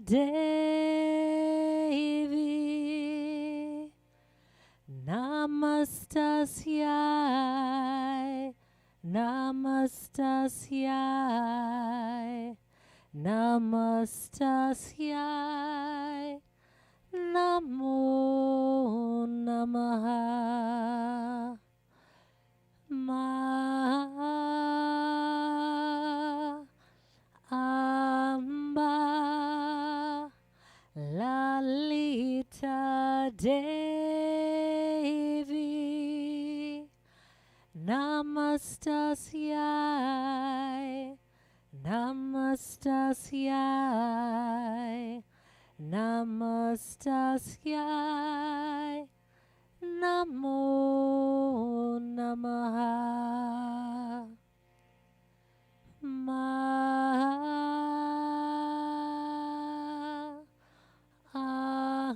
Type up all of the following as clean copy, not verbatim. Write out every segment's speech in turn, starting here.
Devi Namastasyai Namastasyai Namastasyai Namo Namaha Ma Amba Lalita Devi Namastasyai Namastasyai Namastasyai Namo Namaha Ma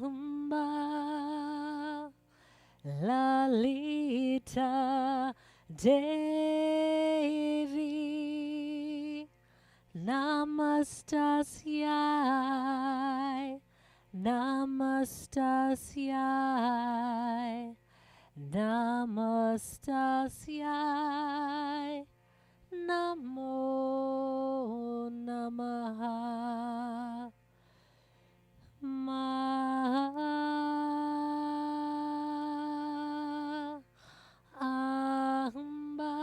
Amba Lalita Devi Namastasyai Namastasyai Namastasyai Namo Namaha Ma Amba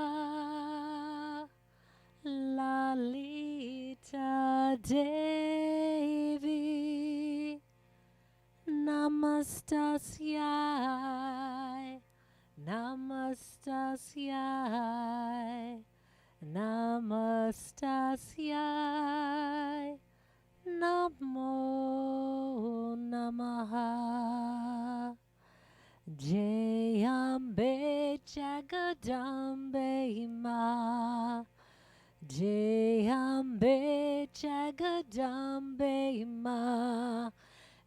Lalita Devi Namastasyai Namastasyai Namastasyai Namo Namaha Jayambe Jagadambe Ma Jayambe Jagadambe Ma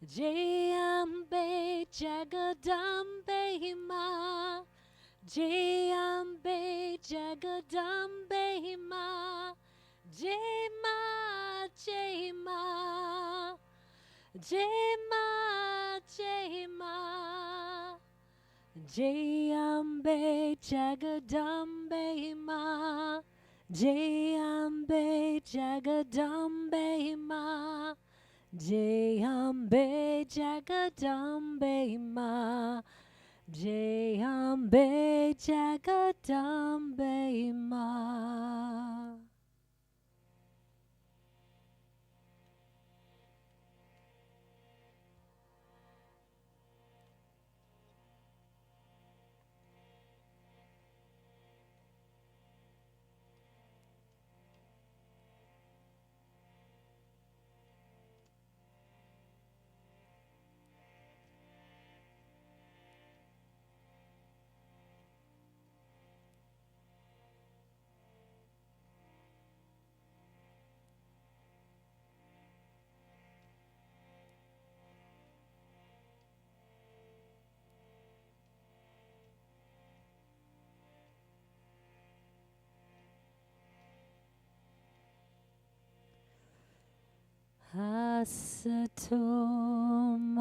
Jayambe Jagadambe Ma Jayambe Jagadambe Ma Jayma Jayma Jayma Jayma Jayambe Jagadambe Ma Jayambe Jagadambe Ma Jayambe Jagadambe Ma Jayambe Jagadambe Ma.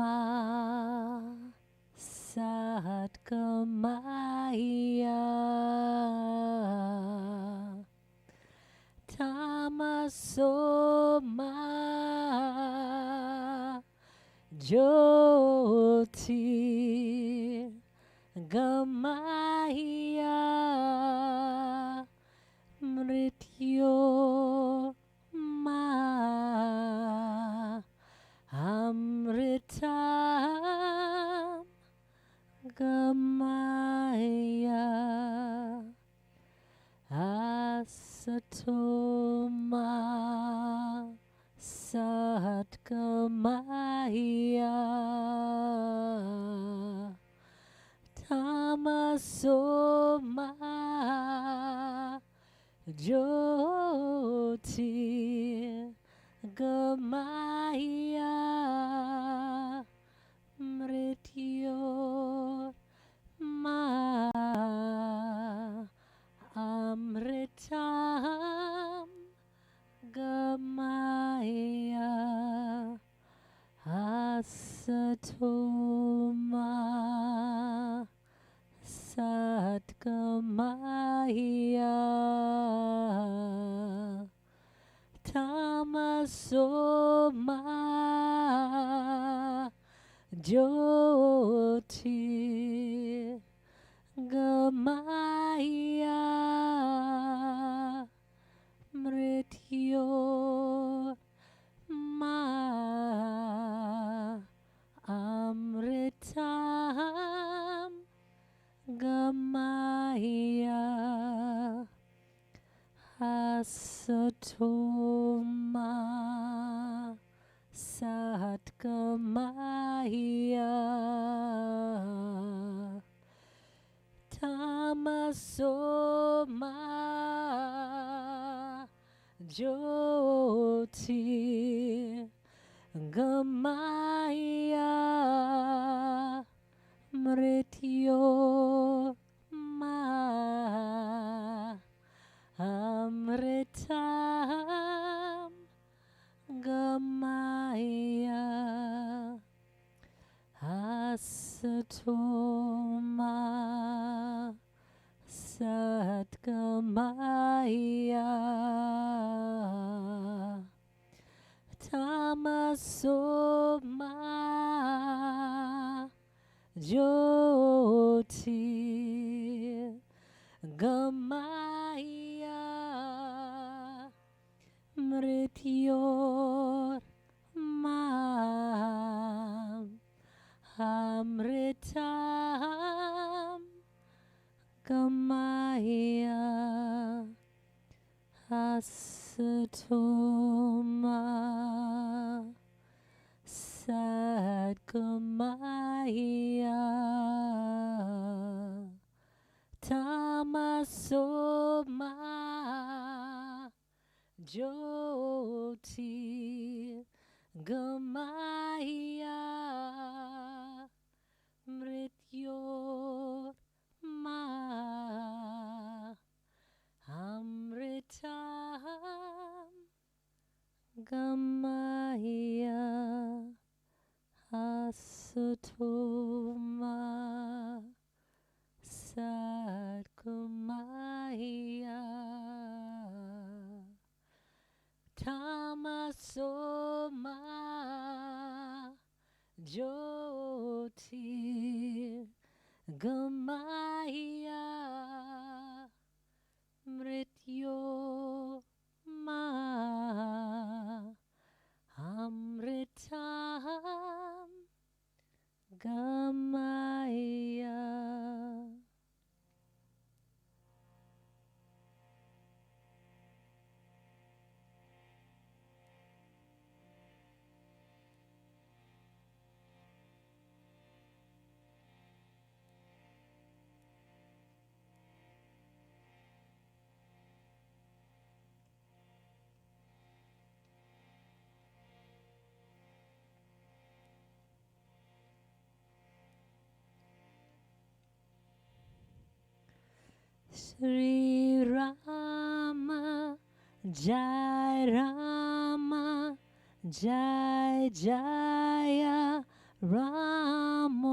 Asatoma Satgamaya Tamasoma Jyoti Gamaya Mrityo Ma Amritam Gamaya Asatoma Satgamaya Tamasoma Jyoti Gamaya Mrityo Ma Amritam Gamaya Asatoma Satgamaya Tamasoma Jyoti Gamaya Mrityo Ma Amritam Gamaya Asatoma Satgamaya Tamasoma Jyoti Gamaya Mrityo Ma Amritam Gamaya Asatoma Satgamaya Tamasoma Jyoti Gamaya Mrityor Ma Amritam Gamaya Asatoma Satgamaya Tamasoma Jyoti Gamaya Mrityor Ma Amritam Gamaya Asatoma Satgamaya Tamasoma Jyoti Gamaya Mrityo Ma Amritam Gamaya. Sri Rama Jai Rama Jai Jaya Ramo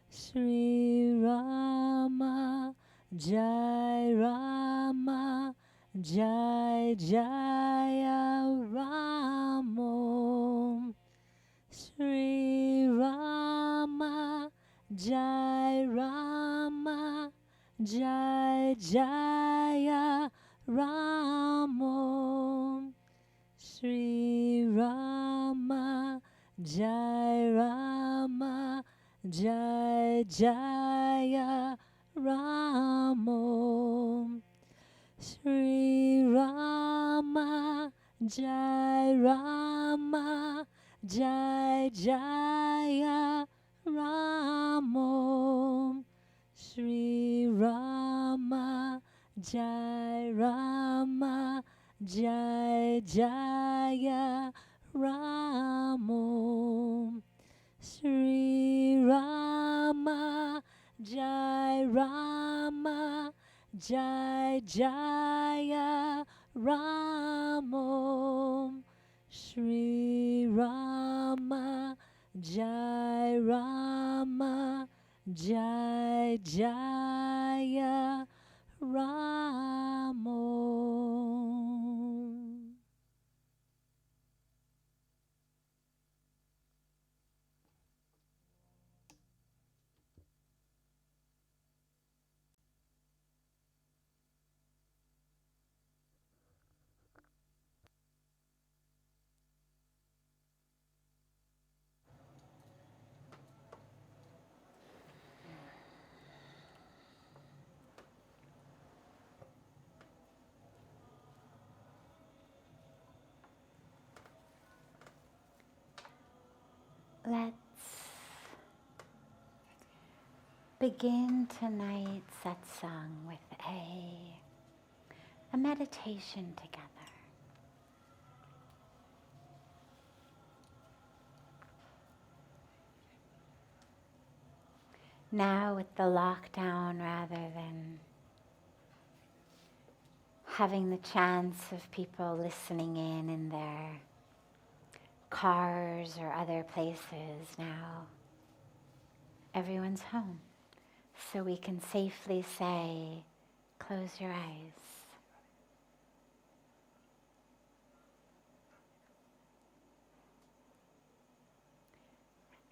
Sri Rama Jai Rama Jai Jaya Ramo Sri Rama Jai Rama Jai Jaya Ramo Sri Rama Jai Rama Jai Jaya Ramo Sri Rama Jai Rama Jai Jaya Ramo Sri Rama Jai Rama Jai Jaya Ramo Sri Rama Jai Rama Jai Jaya Ramo Sri Rama Jai Rama, Jai Jaya Ramo. Let's begin tonight's satsang with a meditation together. Now with the lockdown, rather than having the chance of people listening in their cars or other places, now everyone's home. So we can safely say, close your eyes.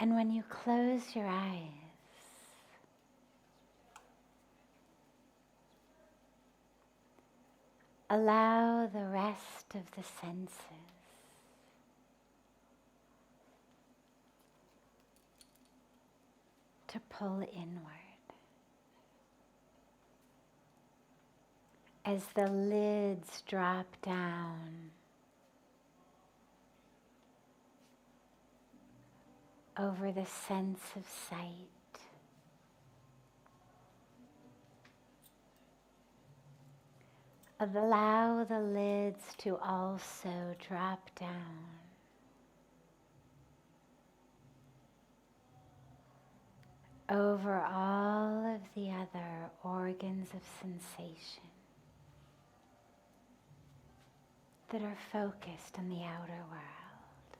And when you close your eyes, allow the rest of the senses to pull inward. As the lids drop down over the sense of sight, allow the lids to also drop down over all of the other organs of sensation that are focused on the outer world.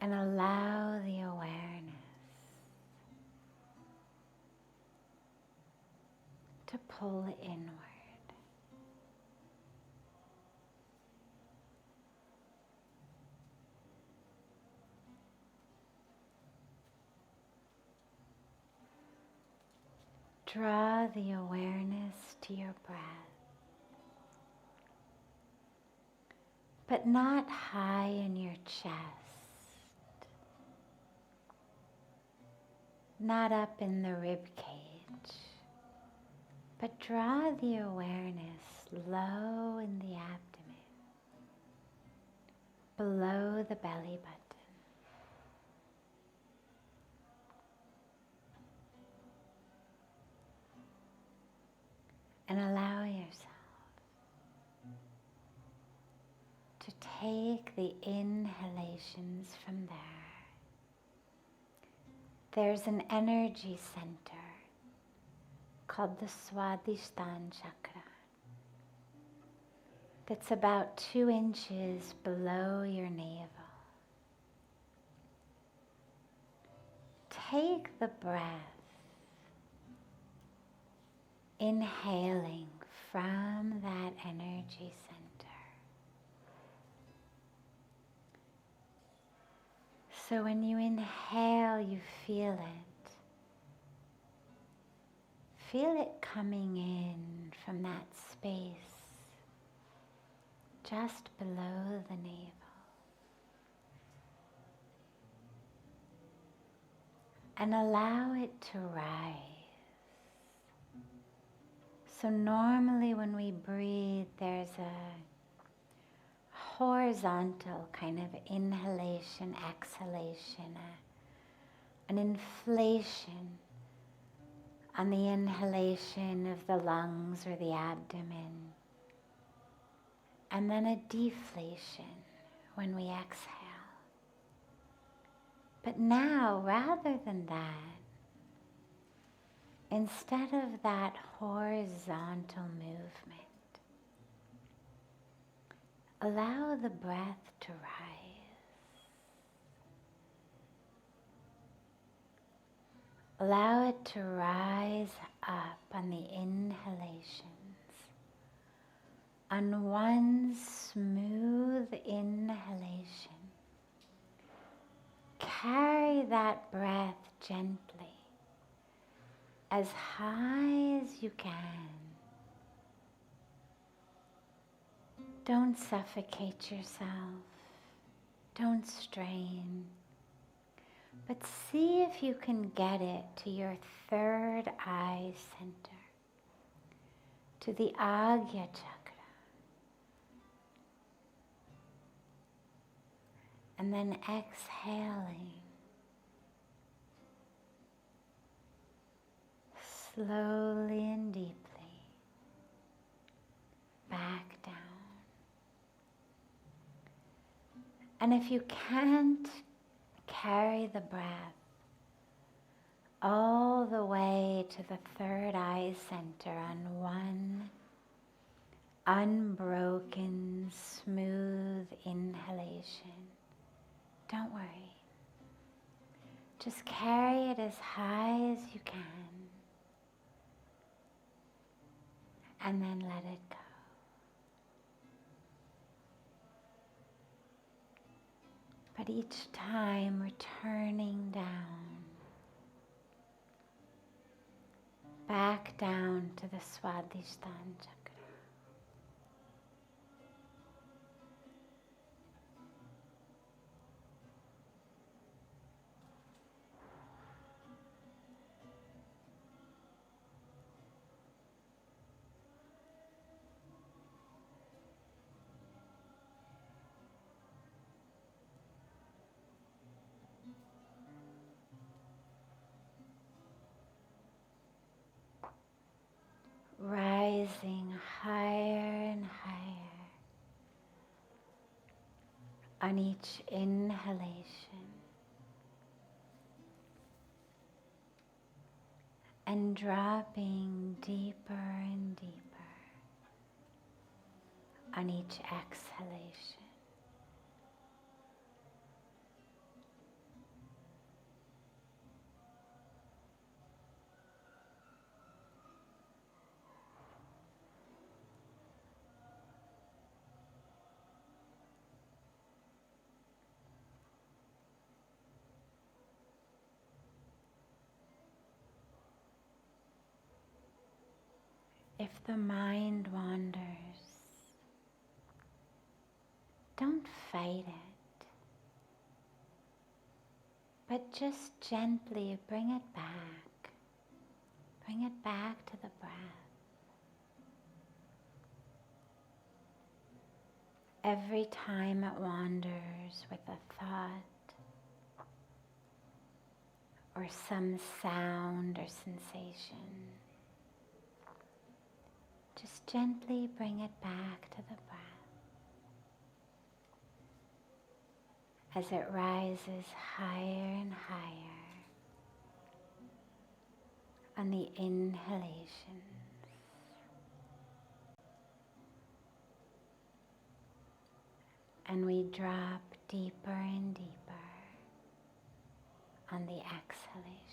And allow the awareness to pull inward. Draw the awareness to your breath, but not high in your chest, not up in the rib cage, but draw the awareness low in the abdomen, below the belly button. And allow yourself to take the inhalations from there. There's an energy center called the Swadhisthana chakra that's about 2 inches below your navel. Take the breath, inhaling from that energy center. So when you inhale, you feel it. Feel it coming in from that space just below the navel. And allow it to rise. So normally when we breathe, there's a horizontal kind of inhalation, exhalation, an inflation on the inhalation of the lungs or the abdomen, and then a deflation when we exhale. But now, rather than that, instead of that horizontal movement, allow the breath to rise. Allow it to rise up on the inhalations. On one smooth inhalation, carry that breath gently as high as you can. Don't suffocate yourself. Don't strain. But see if you can get it to your third eye center, to the Agya chakra. And then exhaling, slowly and deeply, back down. And if you can't carry the breath all the way to the third eye center on one unbroken, smooth inhalation, don't worry. Just carry it as high as you can and then let it go. But each time returning down, back down to the Swadhisthana chakra. Rising higher and higher on each inhalation, and dropping deeper and deeper on each exhalation. If the mind wanders, don't fight it, but just gently bring it back. Bring it back to the breath. Every time it wanders with a thought or some sound or sensation, just gently bring it back to the breath. As it rises higher and higher on the inhalations, and we drop deeper and deeper on the exhalations.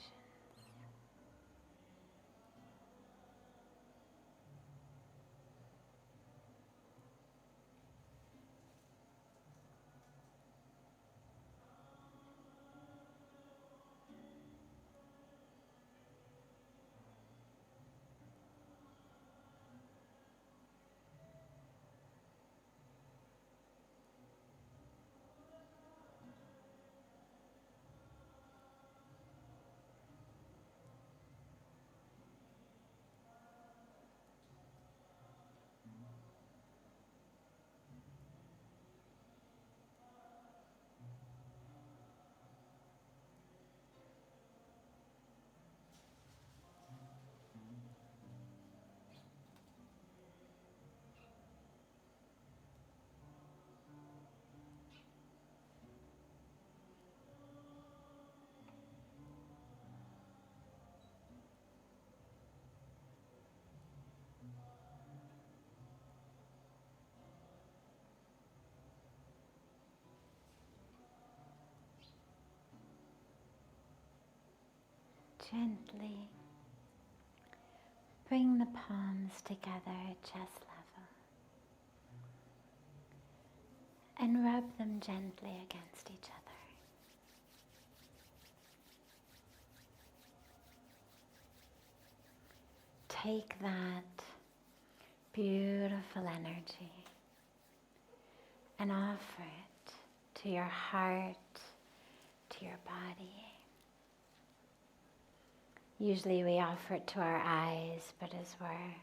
Gently bring the palms together at chest level and rub them gently against each other. Take that beautiful energy and offer it to your heart, to your body. Usually we offer it to our eyes, but as we're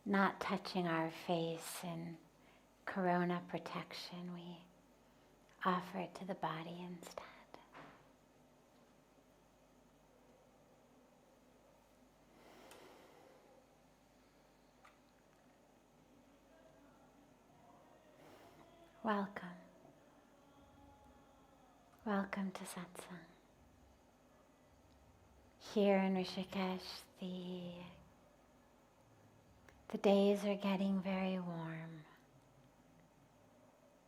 not touching our face in corona protection, we offer it to the body instead. Welcome. Welcome to Satsang. Here in Rishikesh, the days are getting very warm.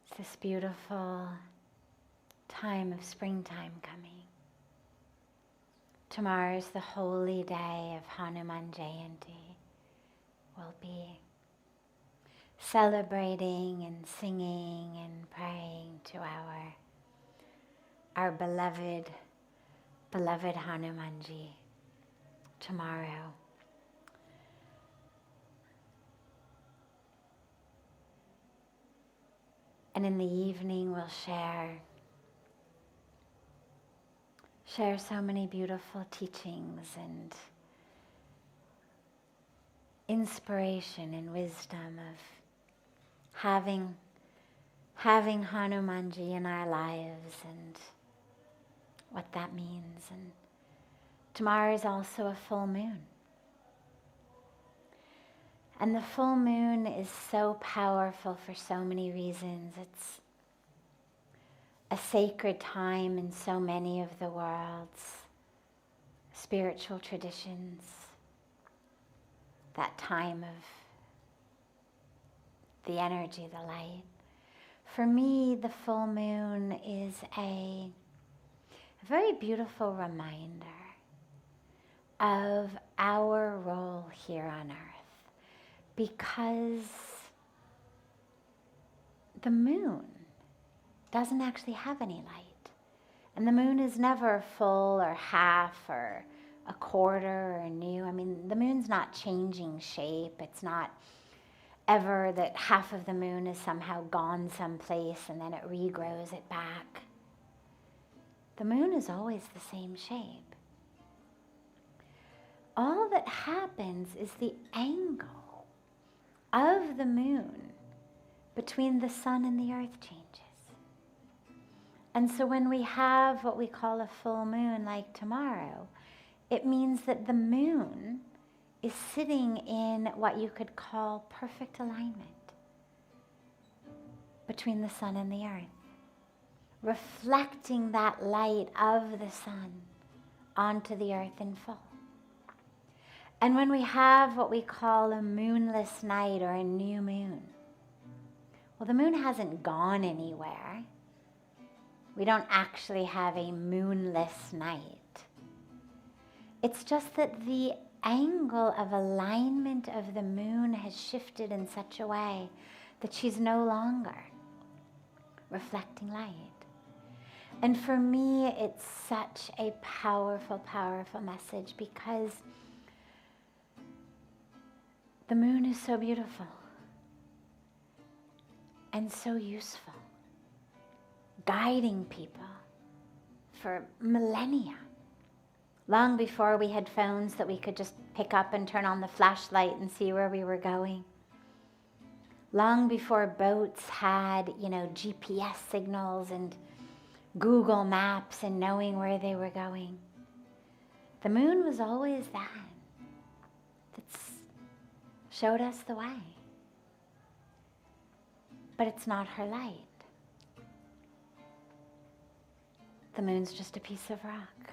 It's this beautiful time of springtime coming. Tomorrow is the holy day of Hanuman Jayanti. We'll be celebrating and singing and praying to our beloved Hanumanji tomorrow. And in the evening we'll share so many beautiful teachings and inspiration and wisdom of having Hanumanji in our lives and what that means. And tomorrow is also a full moon. And the full moon is so powerful for so many reasons. It's a sacred time in so many of the world's spiritual traditions. That time of the energy, the light. For me, the full moon is a very beautiful reminder of our role here on earth, because the moon doesn't actually have any light. And the moon is never full or half or a quarter or new. I mean, the moon's not changing shape. It's not ever that half of the moon is somehow gone someplace and then it regrows it back. The moon is always the same shape. All that happens is the angle of the moon between the sun and the earth changes. And so when we have what we call a full moon like tomorrow, it means that the moon is sitting in what you could call perfect alignment between the sun and the earth, reflecting that light of the sun onto the earth in full. And when we have what we call a moonless night or a new moon, well, the moon hasn't gone anywhere. We don't actually have a moonless night. It's just that the angle of alignment of the moon has shifted in such a way that she's no longer reflecting light. And for me, it's such a powerful, powerful message, because the moon is so beautiful and so useful, guiding people for millennia. Long before we had phones that we could just pick up and turn on the flashlight and see where we were going. Long before boats had, GPS signals and Google Maps and knowing where they were going. The moon was always that showed us the way. But it's not her light. The moon's just a piece of rock.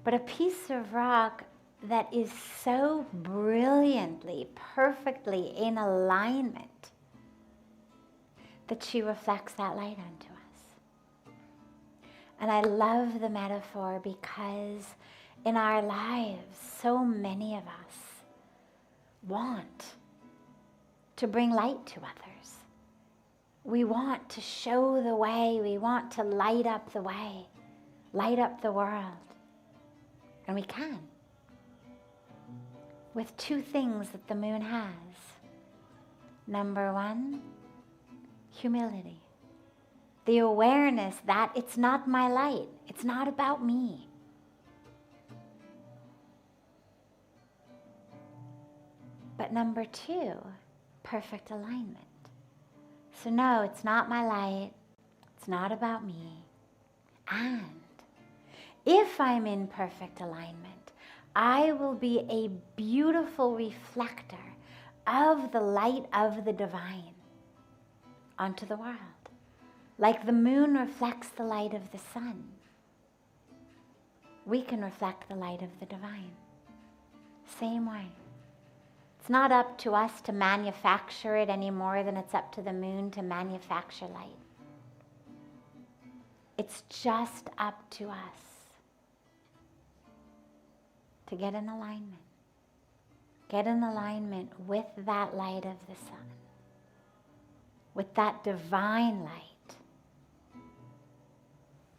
But a piece of rock that is so brilliantly, perfectly in alignment that she reflects that light onto us. And I love the metaphor because in our lives, so many of us want to bring light to others. We want to show the way. We want to light up the way, light up the world. And we can, with two things that the moon has. Number one, humility. The awareness that it's not my light. It's not about me. But number two, perfect alignment. So no, it's not my light. It's not about me. And if I'm in perfect alignment, I will be a beautiful reflector of the light of the divine onto the world. Like the moon reflects the light of the sun, we can reflect the light of the divine. Same way. It's not up to us to manufacture it any more than it's up to the moon to manufacture light. It's just up to us to get in alignment. Get in alignment with that light of the sun, with that divine light,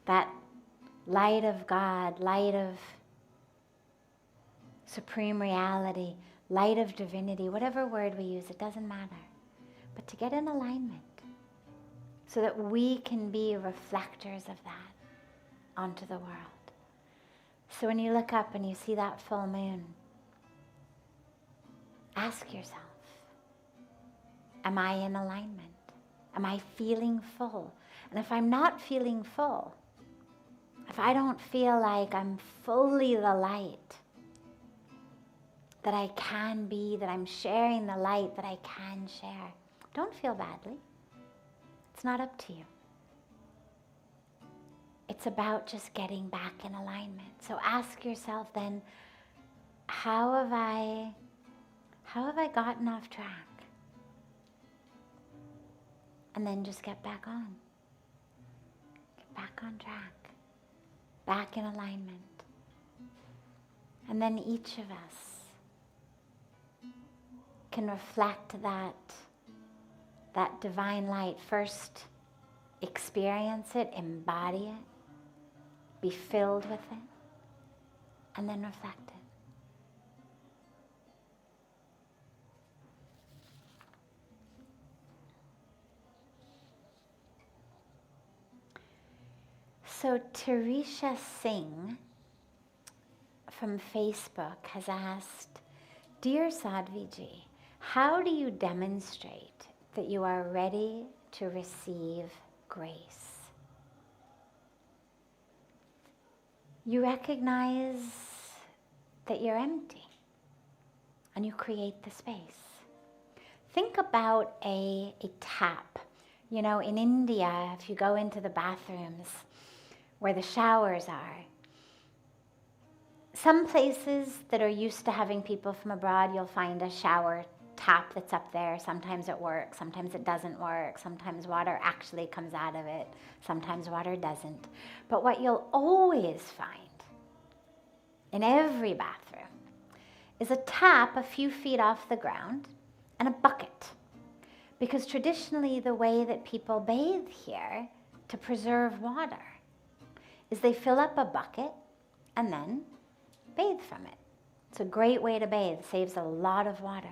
that light of God, light of supreme reality, light of divinity, whatever word we use, it doesn't matter. But to get in alignment so that we can be reflectors of that onto the world. So when you look up and you see that full moon, ask yourself, am I in alignment? Am I feeling full? And if I'm not feeling full, if I don't feel like I'm fully the light that I can be, that I'm sharing the light that I can share, don't feel badly. It's not up to you. It's about just getting back in alignment. So ask yourself then, how have I gotten off track? And then just get back on. Get back on track. Back in alignment. And then each of us can reflect that divine light. First, experience it, embody it, be filled with it, and then reflect it. So Tarisha Singh from Facebook has asked, Dear Sadhviji, how do you demonstrate that you are ready to receive grace? You recognize that you're empty and you create the space. Think about a tap. You know, in India, if you go into the bathrooms where the showers are, some places that are used to having people from abroad, you'll find a shower tap that's up there. Sometimes it works, sometimes it doesn't work, sometimes water actually comes out of it, sometimes water doesn't. But what you'll always find in every bathroom is a tap a few feet off the ground and a bucket. Because traditionally the way that people bathe here to preserve water is they fill up a bucket and then bathe from it. It's a great way to bathe, saves a lot of water.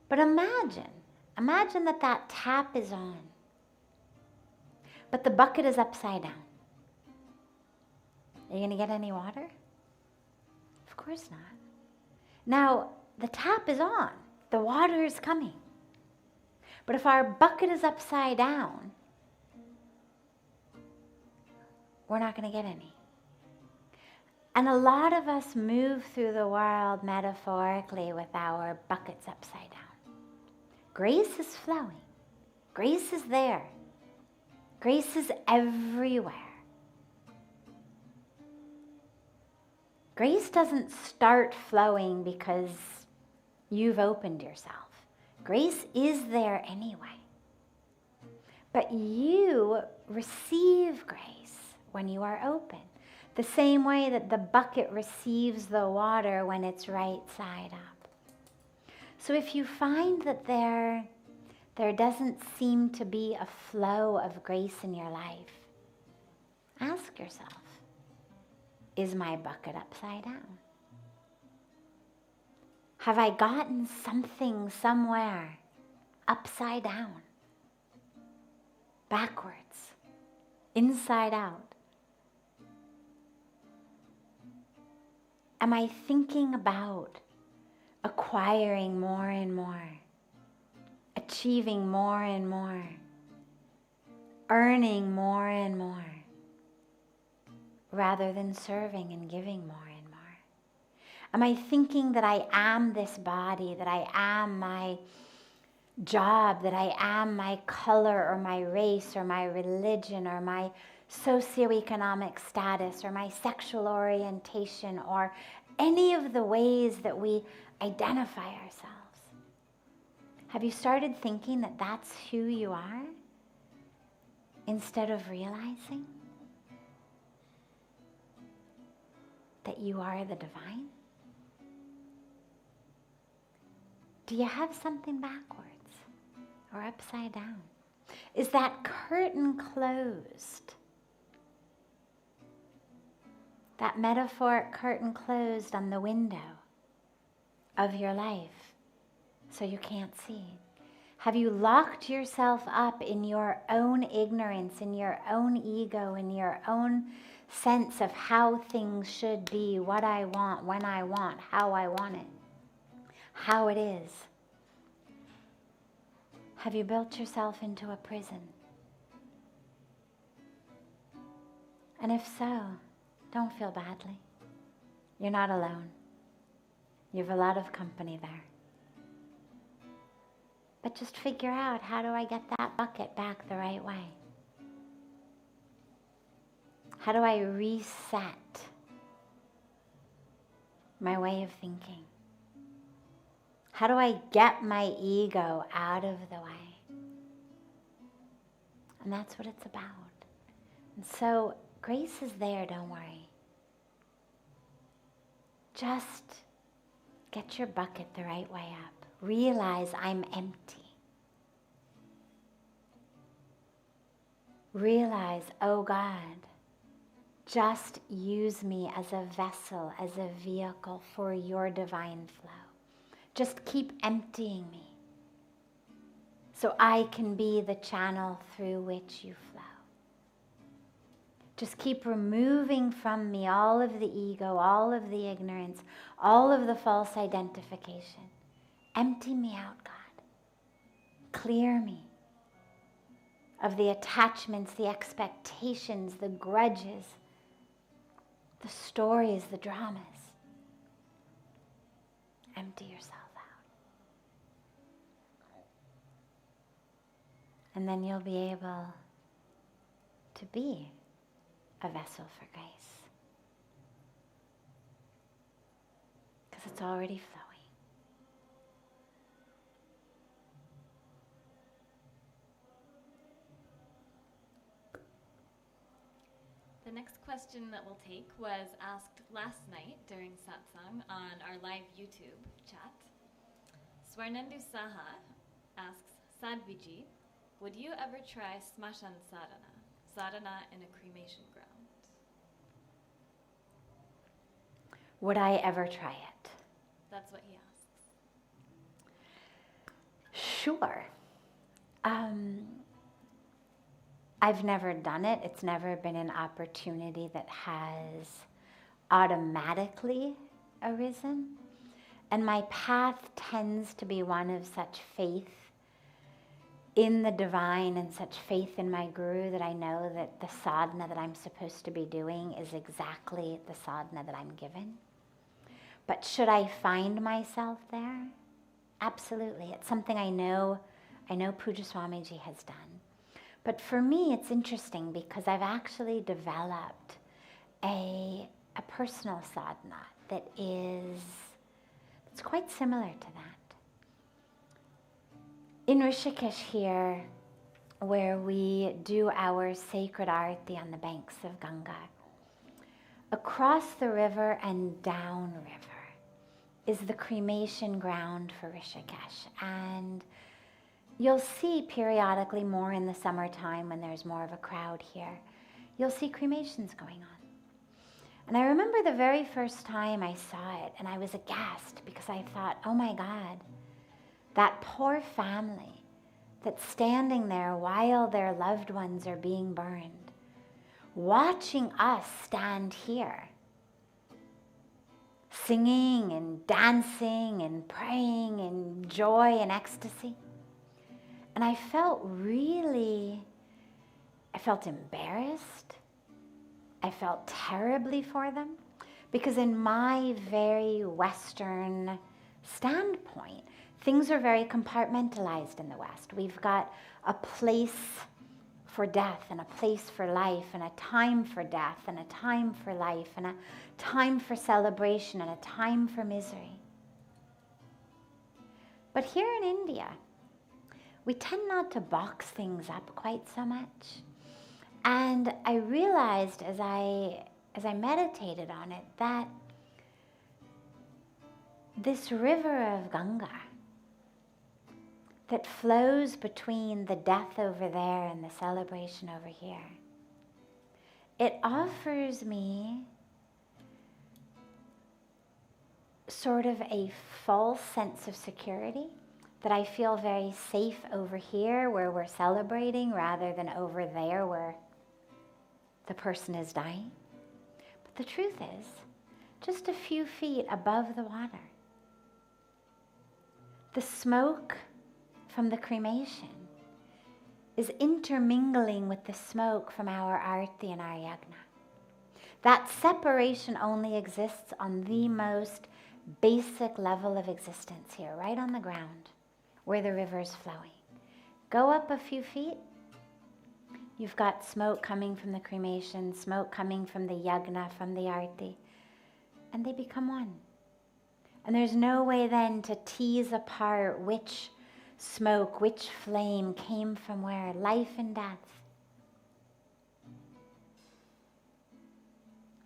But imagine that tap is on, but the bucket is upside down. Are you going to get any water? Of course not. Now, the tap is on, the water is coming. But if our bucket is upside down, we're not going to get any. And a lot of us move through the world metaphorically with our buckets upside down. Grace is flowing. Grace is there. Grace is everywhere. Grace doesn't start flowing because you've opened yourself. Grace is there anyway. But you receive grace when you are open. The same way that the bucket receives the water when it's right side up. So if you find that there doesn't seem to be a flow of grace in your life, ask yourself, is my bucket upside down? Have I gotten something somewhere upside down, backwards, inside out? Am I thinking about acquiring more and more, achieving more and more, earning more and more, rather than serving and giving more and more? Am I thinking that I am this body, that I am my job, that I am my color or my race or my religion or my socioeconomic status or my sexual orientation or any of the ways that we identify ourselves? Have you started thinking that that's who you are instead of realizing that you are the divine? Do you have something backwards or upside down? Is that curtain closed? That metaphoric curtain closed on the window of your life so you can't see? Have you locked yourself up in your own ignorance, in your own ego, in your own sense of how things should be, what I want, when I want, how I want it, how it is? Have you built yourself into a prison? And if so, don't feel badly. You're not alone. You have a lot of company there. But just figure out, how do I get that bucket back the right way? How do I reset my way of thinking? How do I get my ego out of the way? And that's what it's about. And so grace is there, don't worry. Just get your bucket the right way up. Realize I'm empty. Realize, oh God, just use me as a vessel, as a vehicle for your divine flow. Just keep emptying me so I can be the channel through which you flow. Just keep removing from me all of the ego, all of the ignorance, all of the false identification. Empty me out, God. Clear me of the attachments, the expectations, the grudges, the stories, the dramas. Empty yourself out. And then you'll be able to be a vessel for grace. Because it's already flowing. The next question that we'll take was asked last night during Satsang on our live YouTube chat. Swarnendu Saha asks, Sadhviji, would you ever try smashan sadhana in a cremation ground? Would I ever try it? That's what he asks. Sure. I've never done it. It's never been an opportunity that has automatically arisen. And my path tends to be one of such faith in the divine and such faith in my guru that I know that the sadhana that I'm supposed to be doing is exactly the sadhana that I'm given. But should I find myself there? Absolutely. It's something I know Puja Swamiji has done. But for me, it's interesting because I've actually developed a personal sadhana it's quite similar to that. In Rishikesh here, where we do our sacred arati on the banks of Ganga, across the river and downriver is the cremation ground for Rishikesh. And you'll see periodically, more in the summertime when there's more of a crowd here, you'll see cremations going on. And I remember the very first time I saw it, and I was aghast because I thought, oh my God, that poor family that's standing there while their loved ones are being burned, watching us stand here, singing and dancing and praying in joy and ecstasy. And I felt embarrassed. I felt terribly for them, because in my very Western standpoint, things are very compartmentalized in the West. We've got a place for death and a place for life, and a time for death and a time for life, and a time for celebration and a time for misery. But here in India, we tend not to box things up quite so much. And I realized as I meditated on it that this river of Ganga that flows between the death over there and the celebration over here, it offers me sort of a false sense of security, that I feel very safe over here where we're celebrating rather than over there where the person is dying. But the truth is, just a few feet above the water, the smoke from the cremation is intermingling with the smoke from our arti and our yagna. That separation only exists on the most basic level of existence here, right on the ground, where the river is flowing. Go up a few feet, you've got smoke coming from the cremation, smoke coming from the yagna, from the arti, and they become one. And there's no way then to tease apart which smoke, which flame came from where, life and death,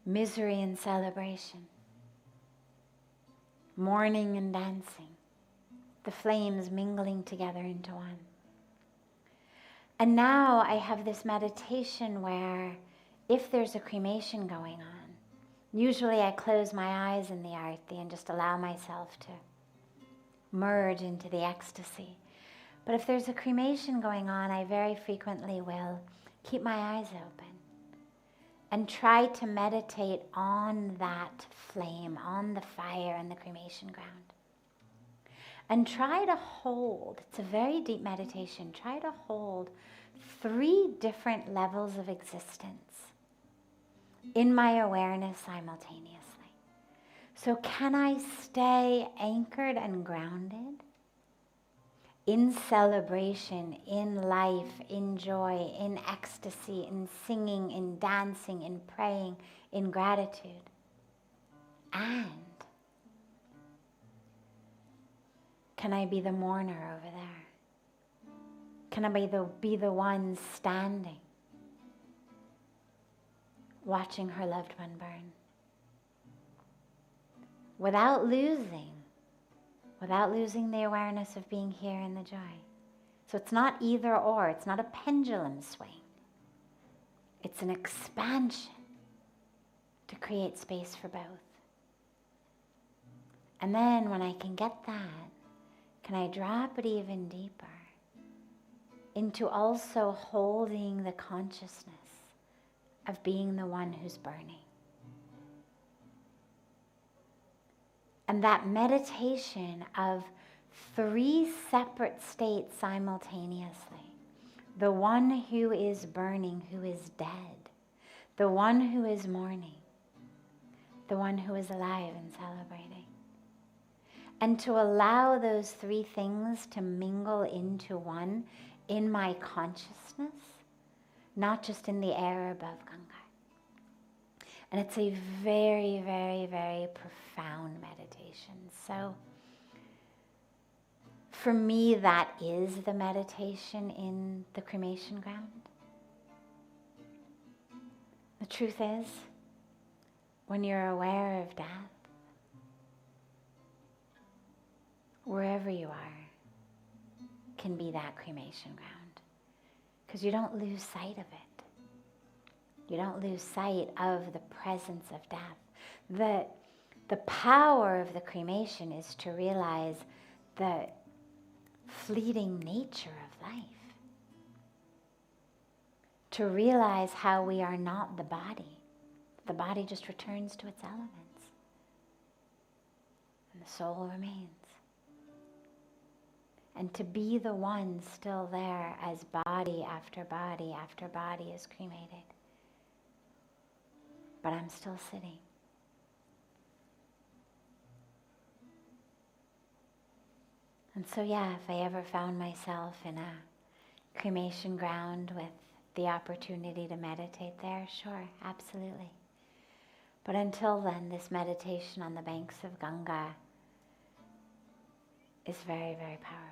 misery and celebration, mourning and dancing, the flames mingling together into one. And now I have this meditation where if there's a cremation going on, usually I close my eyes in the arti and just allow myself to merge into the ecstasy. But if there's a cremation going on, I very frequently will keep my eyes open and try to meditate on that flame, on the fire in the cremation ground. And try to hold, it's a very deep meditation, try to hold 3 different levels of existence in my awareness simultaneously. So can I stay anchored and grounded in celebration, in life, in joy, in ecstasy, in singing, in dancing, in praying, in gratitude? And can I be the mourner over there? Can I be the one standing, watching her loved one burn? Without losing the awareness of being here in the joy. So it's not either or, it's not a pendulum swing. It's an expansion to create space for both. And then when I can get that, can I drop it even deeper into also holding the consciousness of being the one who's burning? And that meditation of 3 separate states simultaneously. The one who is burning, who is dead. The one who is mourning. The one who is alive and celebrating. And to allow those 3 things to mingle into one in my consciousness, not just in the air above Ganga. And it's a very, very, very profound meditation. So for me, that is the meditation in the cremation ground. The truth is, when you're aware of death, wherever you are, can be that cremation ground. Because you don't lose sight of it. You don't lose sight of the presence of death. The power of the cremation is to realize the fleeting nature of life. To realize how we are not the body. The body just returns to its elements. And the soul remains. And to be the one still there as body after body after body is cremated. But I'm still sitting. And so yeah, if I ever found myself in a cremation ground with the opportunity to meditate there, sure, absolutely. But until then, this meditation on the banks of Ganga is very, very powerful.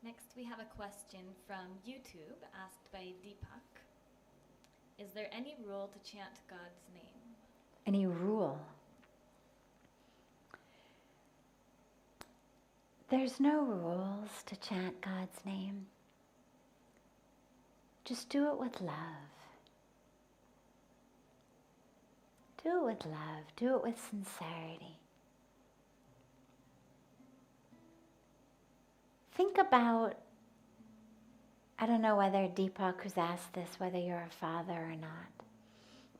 Next, we have a question from YouTube asked by Deepak. Is there any rule to chant God's name? Any rule? There's no rules to chant God's name. Just do it with love. Do it with love. Do it with sincerity. Think about, I don't know whether Deepak who's asked this, whether you're a father or not,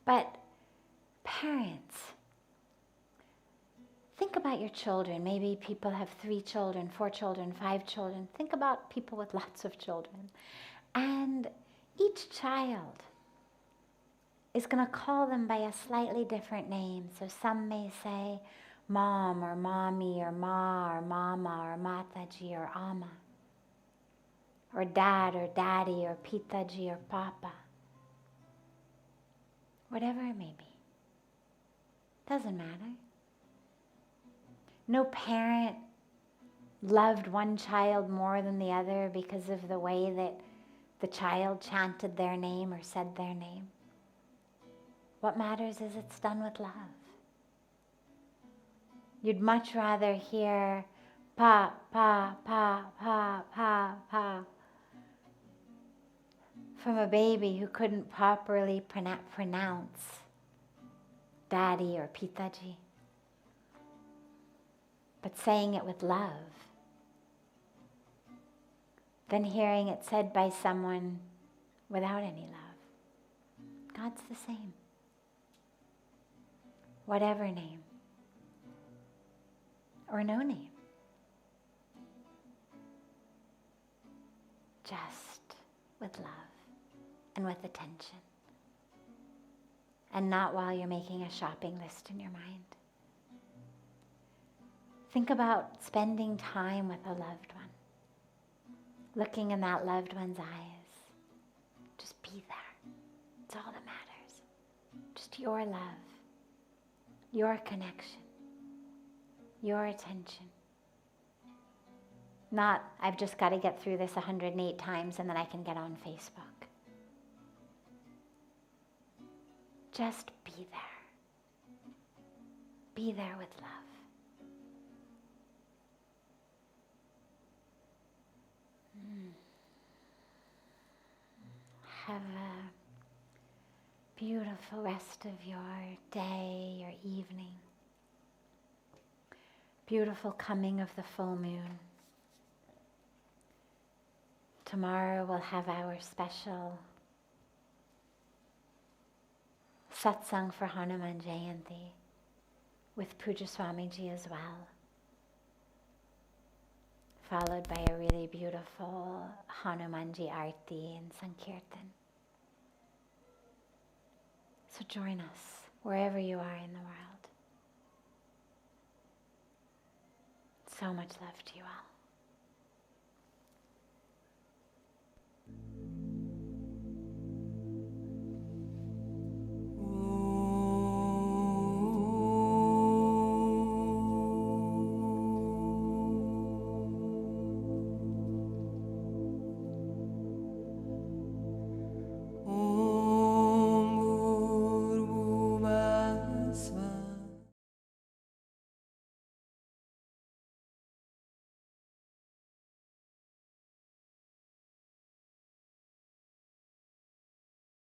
but parents, think about your children. Maybe people have 3 children, 4 children, 5 children. Think about people with lots of children. And each child is going to call them by a slightly different name. So some may say mom or mommy or ma or mama or mataji or ama, or dad or daddy or pitaji or papa. Whatever it may be. Doesn't matter. No parent loved one child more than the other because of the way that the child chanted their name or said their name. What matters is it's done with love. You'd much rather hear pa, pa, pa, pa, pa, pa from a baby who couldn't properly pronounce daddy or pitaji, but saying it with love, than hearing it said by someone without any love. God's the same. Whatever name, or no name. Just with love and with attention. And not while you're making a shopping list in your mind. Think about spending time with a loved one. Looking in that loved one's eyes. Just be there. It's all that matters. Just your love. Your connection. Your attention. Not, I've just got to get through this 108 times and then I can get on Facebook. Just be there. Be there with love. Have a beautiful rest of your day, your evening. Beautiful coming of the full moon. Tomorrow we'll have our special Satsang for Hanuman Jayanti with Puja Swamiji as well, followed by a really beautiful Hanumanji Aarti and Sankirtan. So join us wherever you are in the world. So much love to you all.